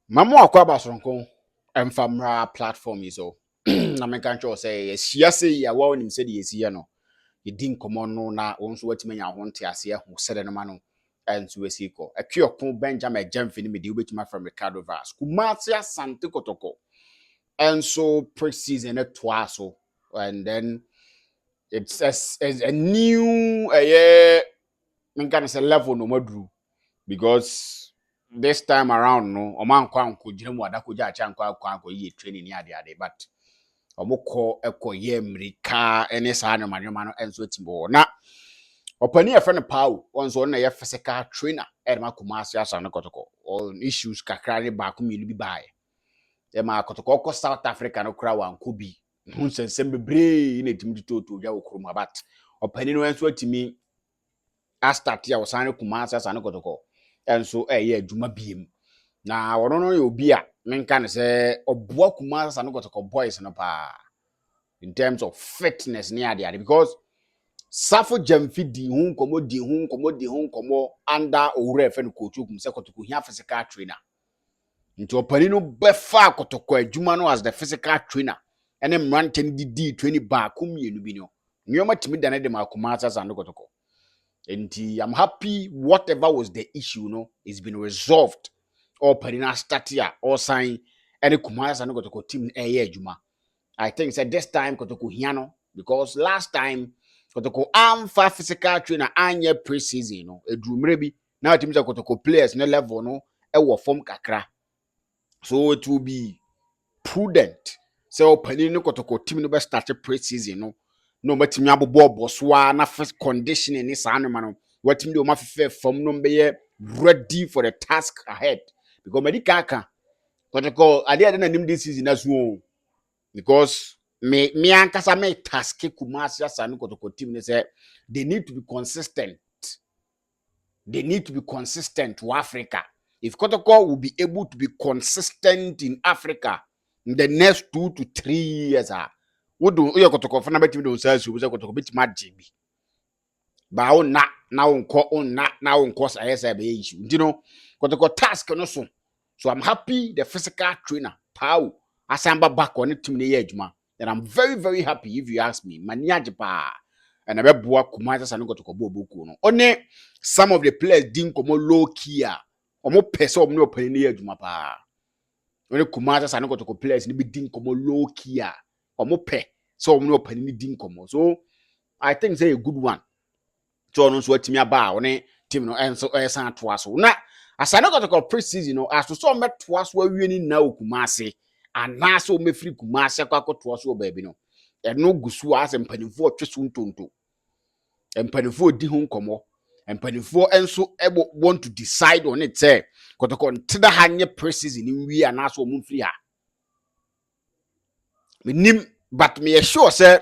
Mamu akwa basonko emfamra platform iso na menka ncho say yesia say ya wa onim say de yesia no yedi nkomo no na wonso watimanya ho nte ase ho sede no ma no enso esiko atwioko Benjamin Jamfi ni mede obetima from Ricardo Vaz kumati asante Kotoko enso pre-season etwaso and then it's a new menka say level no madru because this time around no oman kwa nkogire mu adakoja acha nkwa yi training ni ade but omukọ ekoye mrika ene saa no manwoma no enso timbo na opani e friend Paul onso na ye physical trainer edema Kumasi asa no Kotoko on issues kakra ne ba ko mienu bi baaye e ma Kotoko ko South Africa no kra wanko bi hunsensem bebre na tim toto dwa okrom but opani no enso atimi a start ya osane Kumasi asa no Kotoko enso ye adwuma biem na wono no ye obi a menka ne se oboa Kumasi asa no Kotoko boys no pa in terms of fitness near the because Safo Jamfi di hun komo under Owure fe no coach kum se Kotoko hia physical trainer nti opani no befa Kotoko adwuma no as the physical trainer ene mranten di 20 ba kum yenu bi no nyoma timi dane de Kumasi asa no Kotoko. And I'm happy whatever was the issue, it's been resolved. Or Perina start here, or sign any Kumasi and Kotoko team Juma. I think said this time Kotoko Hiano, because last time Kotoko for physical trainer and year pre-season, a drew maybe now teams are Kotoko players no level no form kakra. So it will be prudent. So Perina Kotoko team no start pre-season no matimi abobo boswa na first conditioning ni saa no ma no watimi de o ma fefe fam no be ready for the task ahead because medical aka Kotoko ade na nim this season as well because me ankasa me task Kumasi asa no Kotoko team ni say they need to be consistent to Africa. If Kotoko will be able to be consistent in Africa in the next 2 to 3 years wodo oye Kotoko fana betimi do nsasu be Kotoko betima jibi ba o na onko sa be issue ndino Kotoko task no so I'm happy the physical trainer Pau asamba back on team ne ye adwuma and I'm very very happy if you ask me mani ajepa and abeboa Kumasi asa no Kotoko boku no one some of the players din komo low key omo pese omo ne opani ne ye adwuma pa one Kumasi asa no Kotoko players ni bi din komo low key omope so omo no pani din komo so I think say a good one so no so atimi aba one team no enso esan toa so na asa no Kotoko pre-season no aso so metoa so awie ni na Kumasi ana so mefiri Kumasi akwa so baabi no eno gusu ase mpanimfo otweso ntonto mpanimfo di ho komo mpanimfo enso want to decide on it say Kotoko ntida hanye pre-season ni wi ana so omo mfiri ha menim but me sure say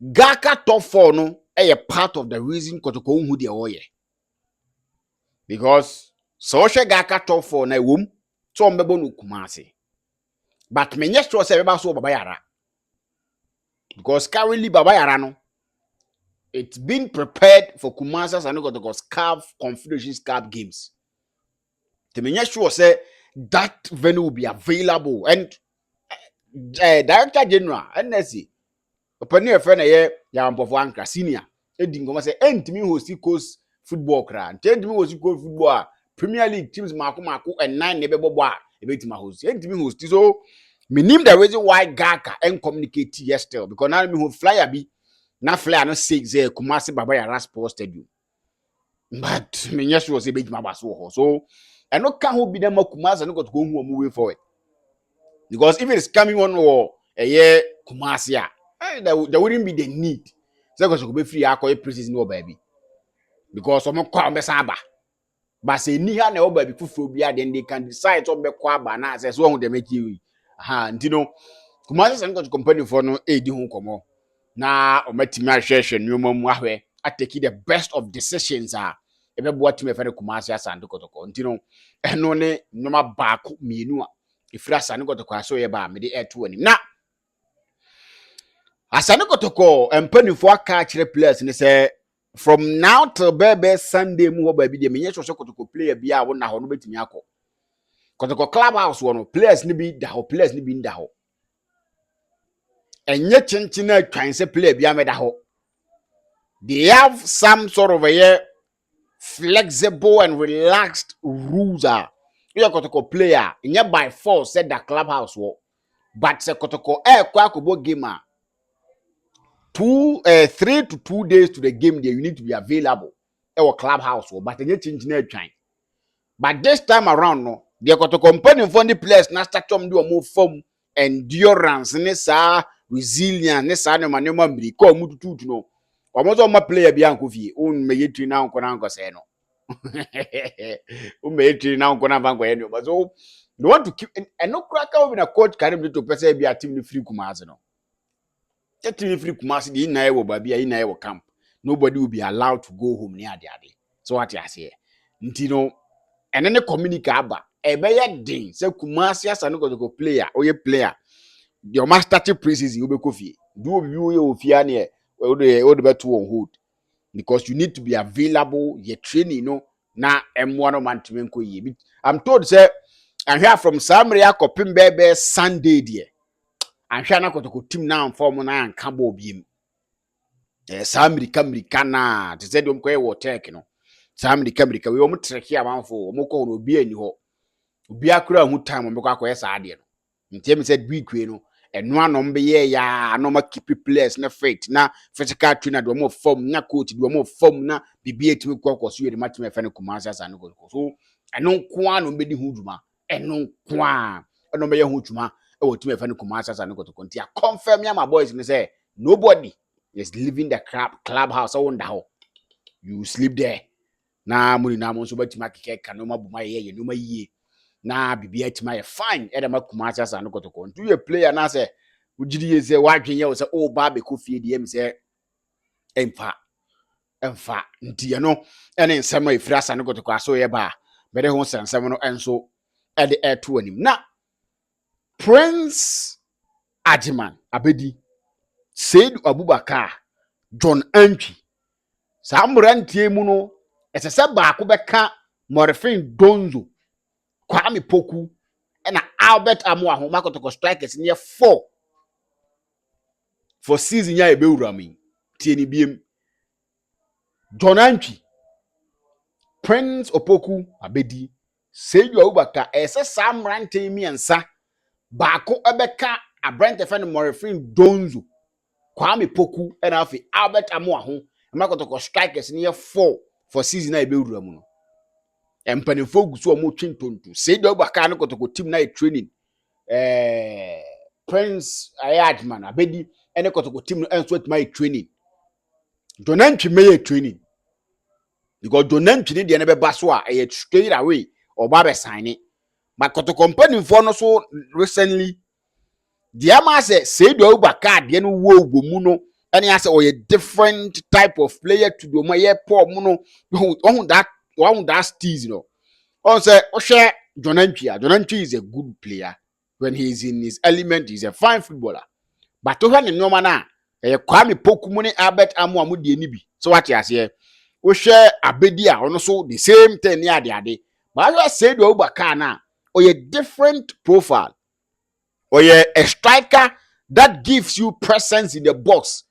Gaka top 4 no a part of the reason Kotoko who dey oye because so she Gaka top 4 na wom so mbebo no Kumasi but me sure say beba so baba yara because currently baba yara no it's been prepared for Kumasi and Kotoko's CAF Confederation Cup games. To me sure say that venue will be available and Director General NSC opani e friend ye ya mpofo ankra senior edi ngoma say entimi host coast football kra entimi host coast football Premier League teams mako and 9 ne bebobo a ebetima host entimi host so minim the reason why Gaka and communicate yesterday because now me ho flyer bi na flyer no say Kumasi Baba Yara Sports Stadium but me yes was ebetima baso so I no can who be them Kumasi no got go hu way forward because if it is coming on or a year Kumasi there wouldn't be the need. So because be free akọ pre-season no baby. Because some kwa mbesaba. But say ni ha na o baby fufu bia then they can decide to be kwa ba na say so who dey make you. Aha, ntino Kumasi say go company for no edi ho komo. Na o matimi ahwehwe nyoma mu ahwe atake the best of decisions ebebo atimi efe Kumasi asante Kotoko. Ntino eno ne nyoma baako mienu a ifira asante Kotoko aso ye ba me de eto anim. Na Asane Kotoko empanifo aka kire players ni say from now till Sunday mu ho ba bi de menye so Kotoko player bia wo na ho no betimi akọ Kotoko clubhouse one players ni bi da ho, players ni bi nda ho. Enye chenchen na twan se player bi ameda ho. They have some sort of a flexible and relaxed rules are. You Kotoko player, inye by force said that clubhouse wo. But se Kotoko kwa kobo game 3 to 2 days to the game there you need to be available. Our clubhouse wo, but enye chenchen na twan. But this time around no, they got to company for the players na start to do more form endurance ne sa resilience ne sa no manema mbiri ko mu tutu no. Omo ma player bi anko fie, on me yetri na anko na anko say no. On me yetri na anko na banko ye no. But so they want to keep and no cracka we na coach carry me to person bi a team ni free Kumasi no. That team free Kumasi di na e wo ba bi na e wo camp. Nobody will be allowed to go home near ade. So what you say? Nti no and then the communicate aba ebeye din say Kumasi asano go player oye player your master start preseason you be kofi do you ofia ne o de beto on hold because you need to be available your training no na M1 no man timenko ye. I'm told say and here from Samria kopim bebe Sunday there and here na Kotoko team now form na anka bo biem Samri na te say dem ko e wo tek no Samri we o mo trek amanfo o mo ko no obi ani ho obi akura hu time mbekọ akoye sa ade no ntem said week we no eno anom be ye ya no ma keep players na fit na physical trainer do mo form na coach do mo form na bibi etimi kokọ so yedi matime fe ne Kumasi asa no kokọ so eno nko a no be di hu dwuma eno nko a eno be ye hu dwuma e wo time fe ne Kumasi asa no kokọ ntia confirm ya my boys ni say nobody is leaving the clubhouse on da ho you sleep there na muri na mo so batima keke kanoma buma ye no ma yie na bibia tima ye fine e da Kumasi asa no Kotoko ntu ye player na say ugiri ye say wadwen ye say o ba be ko fie de em say emfa nti ye no ene nsema e fira asa no Kotoko aso ye ba be de ho nsema no enso e de eto anim na Prince Ajiman Abedi Seidu Abubakar John Antwi samrantie mu no esese ba ko beka Morefin Donzo Kwame Poku na Albert Amuaho Kotoko strikers near 4 for season ya ebewura mi tie ni biem John Antwi Prince Opoku Abedi Seidu Abubakar ese samrante miensa baako ebeka abrante fe no Morefin Donzo Kwame Poku na afi Albert Amuaho Kotoko strikers near 4 for season ya ebewura mu no empanifo gusu o mo twintonto Seidu Abubakar no Kotoko team na training Prince Ayadman Abedi ene Kotoko team no enso atma training Donantwi meye training because Donantwi ne de ne be baso a straight away or ba be sign it but Kotoko company for no so recently the ama say Seidu Abubakar de no wo mu no ene ase o different type of player to do my poor mu no on that steez no on say o share Donantwi is a good player when he is in his element he's a fine footballer but to hwan no na Kwame Poku mu ne Albert Amuamu de ni bi so what you say o share Abedi a ono so the same thing ne ade but I say do Abubakar na o different profile or a striker that gives you presence in the box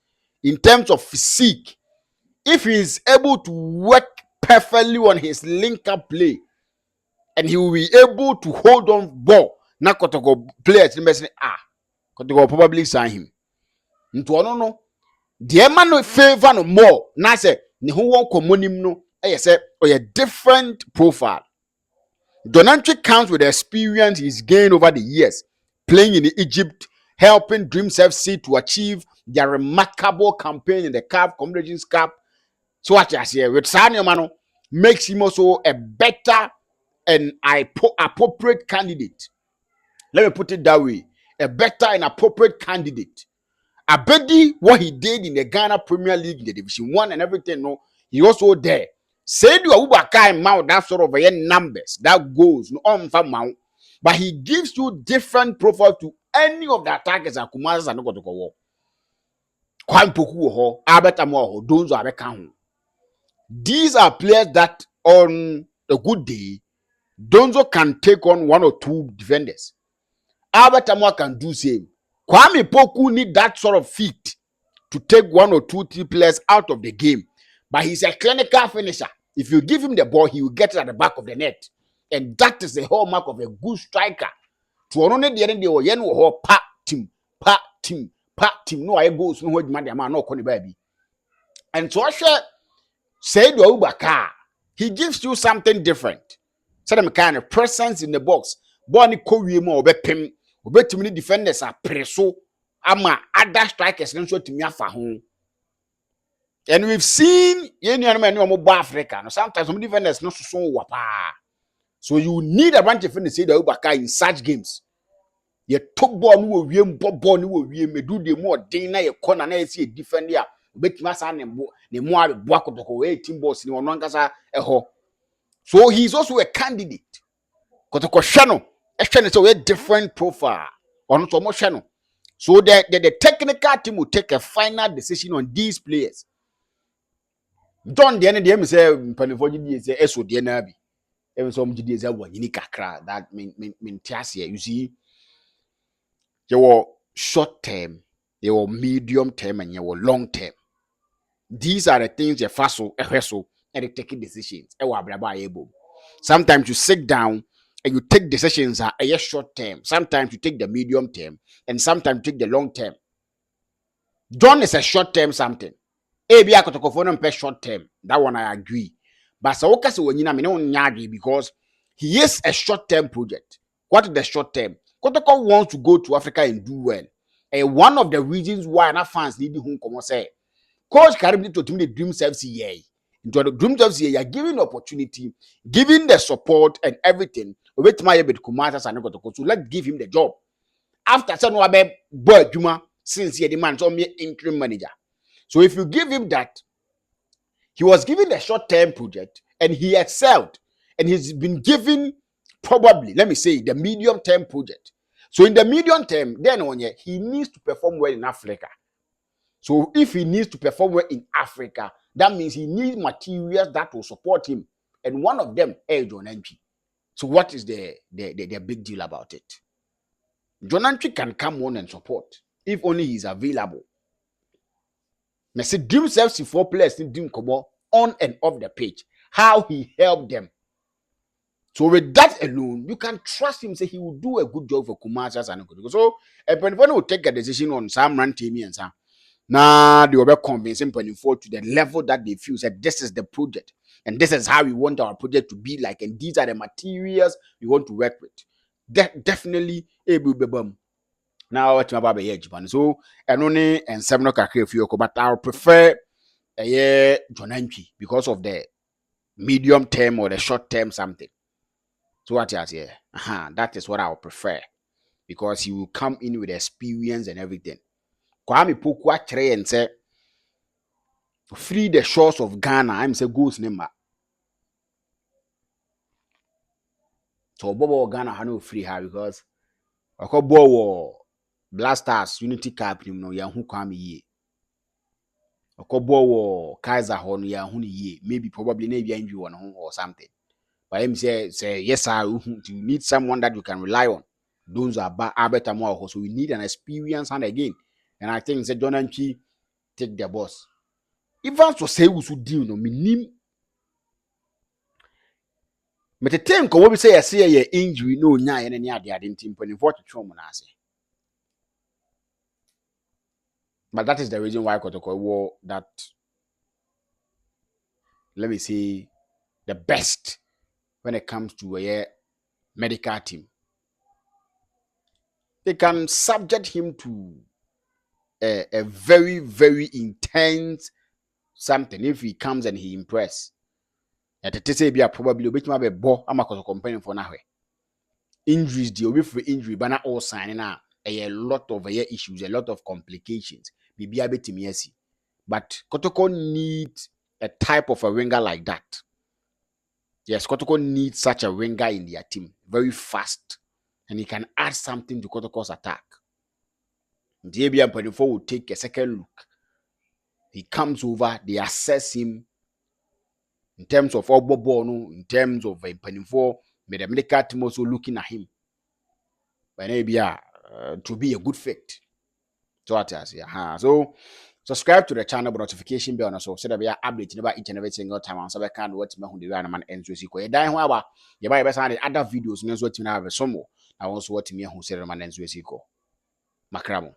in terms of physique if he is able to work perfectly on his link up play and he will be able to hold on ball na Kotoko players Kotoko probably sign him nto ono no de man no favor no more na say ne ho won komonim no say or a different profile Donantwi comes with the experience he's gained over the years playing in Egypt helping Dreams FC to achieve their remarkable campaign in the CAF Confederations Cup so what you say with Sanyo Mano makes him also a better and appropriate candidate. Let me put it that way. A better and appropriate candidate. Abedi, what he did in the Ghana Premier League, in the Division 1 and everything, no, he also there. Seidu Abubakar mount that sort of numbers, that goes no on for mount, but he gives you different profile to any of the attackers at Kumasi and Kotoko. Kwame Poku Albert Amuaho, those are the count. These are players that on a good day Donzo can take on 1 or 2 defenders. Albert Amwa can do same. Kwame Poku need that sort of feat to take 1 or 2, 3 players out of the game. But he's a clinical finisher. If you give him the ball, he will get it at the back of the net. And that is the hallmark of a good striker. To only the end of the pa team, pa team, pa team. No, I go no what man no corny baby. And so I said Owusu, he gives you something different. So them kind of presence in the box. Bonnie Kowie mo obepem, obetumi defenders are preso ama other strikers no so timi afa ho. And we've seen Africa. No, sometimes some defenders no so wapa. So you need a bunch of defenders say Owusu in such games. Ye top ball no wiem ball no wiem medu de mo den na ye corner na ye see defender obetumi asa ne mo aboa Kotoko 18 balls ni ono ankasa eho. So he's also a candidate. Kotoko Shano, is a different profile. On Shano. So the technical team will take a final decision on these players. John the end of them say Panifoji is a SO Dienabi. Even some GDs are one unique crack that mean here. You see, you were short term, you were medium term, and you were long term. These are the things you faso, and they taking decisions. Sometimes you sit down and you take decisions that are short term. Sometimes you take the medium term, and sometimes you take the long term. John is a short term something. Maybe I could talk for short term. That one I agree. But so because he is a short term project. What is the short term? Kotoko wants to go to Africa and do well. And one of the reasons why our fans need him come say, Coach Karim need to the dream FC here. Into the dream FC, you are giving the opportunity, giving the support and everything. Wait my bit Kumatas and Kotoko. So let's give him the job. After some boy Juma, since he demands on me interim manager. So if you give him that, he was given a short-term project and he excelled. And he's been given probably, let me say, the medium-term project. So in the medium term, then on here, he needs to perform well in Africa. So if he needs to perform well in Africa, that means he needs materials that will support him. And one of them is John Antwi. So what is the big deal about it? John Antwi can come on and support if only he's available. I say dream self 4 players in dream Kobo on and off the pitch. How he helped them. So with that alone, you can trust him. Say he will do a good job for Kumasi and Kotoko. So a Penifo will take a decision on some run team and some. Now they will be convincing Penifo to the level that they feel that this is the project and this is how we want our project to be like, and these are the materials we want to work with. Definitely a bum. Now what about the Japan? So and only and 7 o'clock, but I prefer a John Antwi because of the medium term or the short term something. So what you say? That is what I would prefer because he will come in with experience and everything. Kwame Poku actually and say free the shores of Ghana. I'm say goes name. So Bobo Ghana had no free her because Okobo Blasters Unity Cup no Yahu Kwame ye. Okobo Kaiser Horn Yahu ye. Maybe probably maybe injury one or something. But him say yes sir, you need someone that you can rely on. Those are better more. So we need an experience and again. And I think say John Antwi take the boss. Even to say Owusu deal no minim. But the time ko we say say injury no nya ye ne ade ade ntim pani for twetwe mo na ase. But that is the reason why Kotoko wore that, let me say, the best when it comes to a medical team. They can subject him to a very, very intense something if he comes and he impress. At the say be probably be bo amakoso company for now. Injuries, the away for injury, but not all signing out a lot of issues, a lot of complications. Be a bit messy. But Kotoko needs a type of a winger like that. Yes, Kotoko needs such a winger in their team. Very fast. And he can add something to Kotoko's attack. The ABM 24 will take a second look. He comes over, they assess him in terms of Obobono, in terms of 24, May the medical team also looking at him. But maybe to be a good fit. So what I say, so subscribe to the channel, but notification bell so that we are updating about each and every single time. And so I can't what me who the man ends with you. Die whoever you buy best other videos, news what you have some more. I also what me who said man ends with you. Makramo.